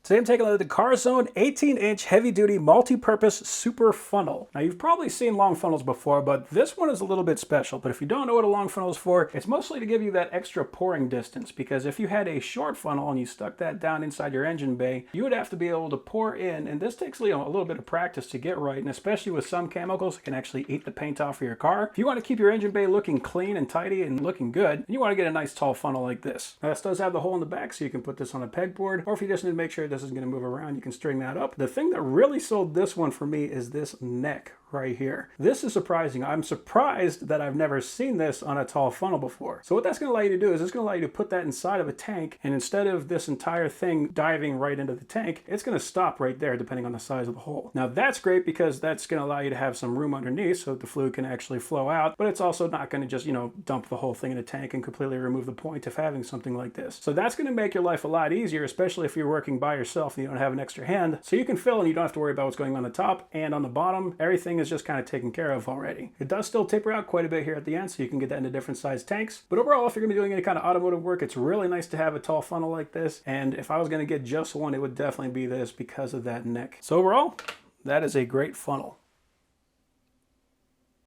Today I'm taking a look at the KarZone 18-inch heavy-duty multi-purpose super funnel. Now you've probably seen long funnels before, but this one is a little bit special. But if you don't know what a long funnel is for, it's mostly to give you that extra pouring distance, because if you had a short funnel and you stuck that down inside your engine bay, you would have to be able to pour in, and this takes a little bit of practice to get right, and especially with some chemicals, it can actually eat the paint off of your car. If you want to keep your engine bay looking clean and tidy and looking good, you want to get a nice tall funnel like this. Now this does have the hole in the back, so you can put this on a pegboard, or if you just need to make sure this is going to move around, you can string that up. The thing that really sold this one for me is this neck right here. This is surprising. I'm surprised that I've never seen this on a tall funnel before. So what that's going to allow you to do is it's going to allow you to put that inside of a tank, and instead of this entire thing diving right into the tank, it's going to stop right there depending on the size of the hole. Now that's great because that's going to allow you to have some room underneath so that the fluid can actually flow out, but it's also not going to just, dump the whole thing in a tank and completely remove the point of having something like this. So that's going to make your life a lot easier, especially if you're working by yourself and you don't have an extra hand. So you can fill and you don't have to worry about what's going on the top and on the bottom. Everything is just kind of taken care of already. It does still taper out quite a bit here at the end, so you can get that into different size tanks. But overall, if you're going to be doing any kind of automotive work, it's really nice to have a tall funnel like this. And if I was going to get just one, it would definitely be this because of that neck. So overall, that is a great funnel.